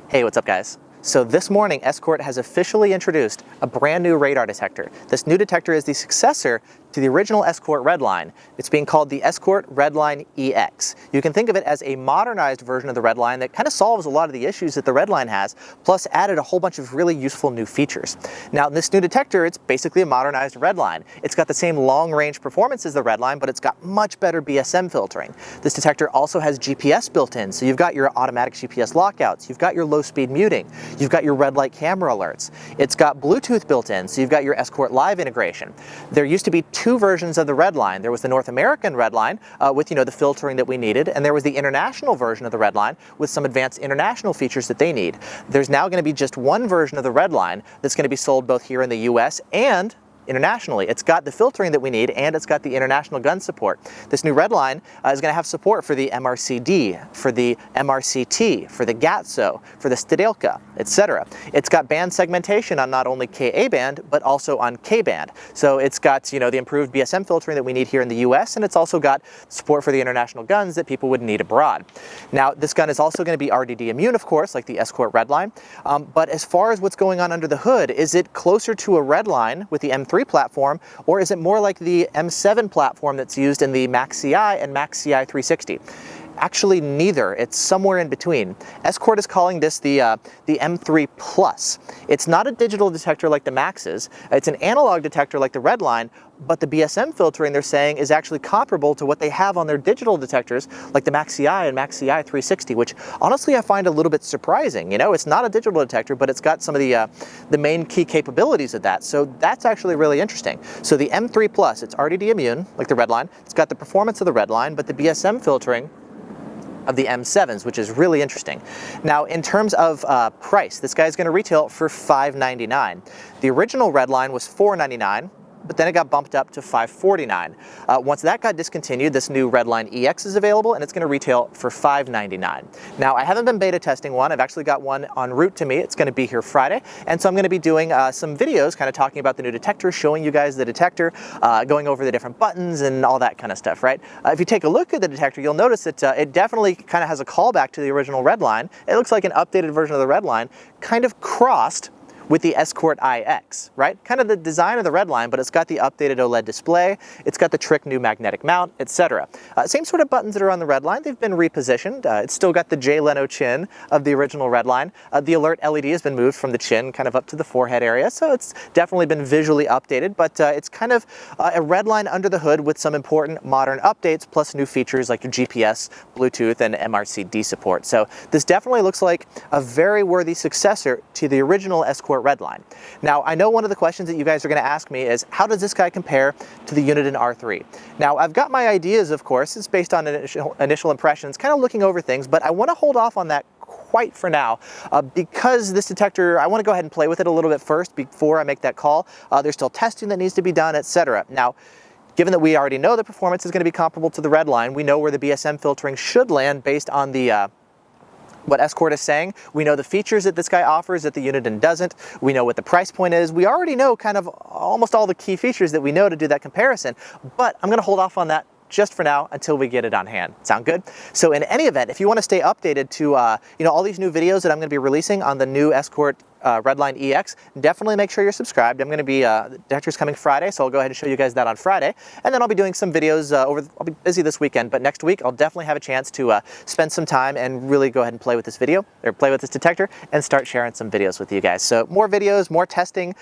Hey, what's up guys? So this morning, Escort has officially introduced a brand new radar detector. This new detector is the successor to the original Escort Redline. It's being called the Escort Redline EX. You can think of it as a modernized version of the Redline that kind of solves a lot of the issues that the Redline has, plus added a whole bunch of really useful new features. Now, this new detector, it's basically a modernized Redline. It's got the same long-range performance as the Redline, but it's got much better BSM filtering. This detector also has GPS built in, so you've got your automatic GPS lockouts, you've got your low-speed muting, you've got your red light camera alerts. It's got Bluetooth built in, so you've got your Escort Live integration. There used to be two versions of the Redline. There was the North American Redline with the filtering that we needed, and there was the international version of the Redline with some advanced international features that they need. There's now going to be just one version of the Redline that's going to be sold both here in the US and internationally. It's got the filtering that we need, and it's got the international gun support. This new Redline is going to have support for the MRCD, for the MRCT, for the GATSO, for the Stedelka, etc. It's got band segmentation on not only Ka band, but also on K band. So it's got the improved BSM filtering that we need here in the US, and it's also got support for the international guns that people would need abroad. Now, this gun is also going to be RDD immune, of course, like the Escort Redline. But as far as what's going on under the hood, is it closer to a Redline with the M3 platform, or is it more like the M7 platform that's used in the Max-CI and Max-CI 360? Actually, neither. It's somewhere in between. Escort is calling this the M3 Plus. It's not a digital detector like the Maxes. It's an analog detector like the Redline, but the BSM filtering, they're saying, is actually comparable to what they have on their digital detectors like the Max-CI and Max-CI 360, which honestly I find a little bit surprising. It's not a digital detector, but it's got some of the main key capabilities of that. So that's actually really interesting. So the M3 Plus, it's RDD immune like the Redline. It's got the performance of the Redline, but the BSM filtering of the M7s, which is really interesting. Now, in terms of price, this guy is going to retail for $599. The original Redline was $499. But then it got bumped up to $549. Once that got discontinued, this new Redline EX is available, and it's going to retail for $599. Now, I haven't been beta testing one. I've actually got one en route to me. It's going to be here Friday, and so I'm going to be doing some videos kind of talking about the new detector, showing you guys the detector, going over the different buttons and all that kind of stuff, right? If you take a look at the detector, you'll notice that it definitely kind of has a callback to the original Redline. It looks like an updated version of the Redline, kind of crossed with the Escort IX, right? Kind of the design of the Redline, but it's got the updated OLED display, it's got the trick new magnetic mount, etc. Same sort of buttons that are on the Redline, they've been repositioned. It's still got the Jay Leno chin of the original Redline. The alert LED has been moved from the chin kind of up to the forehead area, so it's definitely been visually updated, but it's kind of a Redline under the hood with some important modern updates, plus new features like your GPS, Bluetooth, and MRCD support. So this definitely looks like a very worthy successor to the original Escort Redline. Now, I know one of the questions that you guys are going to ask me is, how does this guy compare to the Uniden R3? Now, I've got my ideas, of course. It's based on initial impressions, kind of looking over things, but I want to hold off on that quite for now because this detector, I want to go ahead and play with it a little bit first before I make that call. There's still testing that needs to be done, etc. Now, given that we already know the performance is going to be comparable to the Redline, we know where the BSM filtering should land based on the what Escort is saying. We know the features that this guy offers that the Uniden doesn't. We know what the price point is. We already know kind of almost all the key features that we know to do that comparison, but I'm going to hold off on that just for now until we get it on hand. Sound good? So in any event, if you want to stay updated to all these new videos that I'm going to be releasing on the new Escort Redline EX, definitely make sure you're subscribed. I'm going to be, the detector's coming Friday, so I'll go ahead and show you guys that on Friday. And then I'll be doing some videos I'll be busy this weekend, but next week I'll definitely have a chance to spend some time and really go ahead and play with this detector and start sharing some videos with you guys. So more videos, more testing,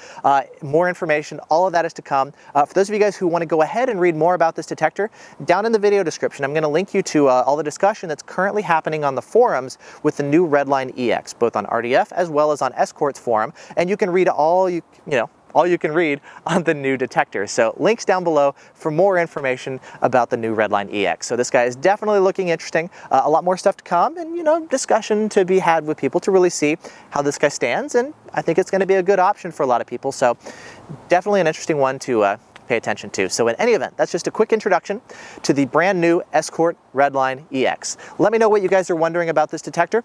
more information, all of that is to come. For those of you guys who want to go ahead and read more about this detector, down in the video description, I'm going to link you to all the discussion that's currently happening on the forums with the new Redline EX, both on RDF as well as on Escort's forum, and you can read all you can read on the new detector. So links down below for more information about the new Redline EX. So this guy is definitely looking interesting. A lot more stuff to come, and discussion to be had with people to really see how this guy stands, and I think it's going to be a good option for a lot of people. So definitely an interesting one to pay attention to. So in any event, that's just a quick introduction to the brand new Escort Redline EX. Let me know what you guys are wondering about this detector.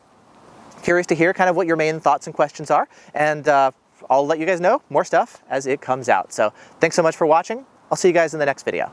Curious to hear kind of what your main thoughts and questions are, and I'll let you guys know more stuff as it comes out. So thanks so much for watching. I'll see you guys in the next video.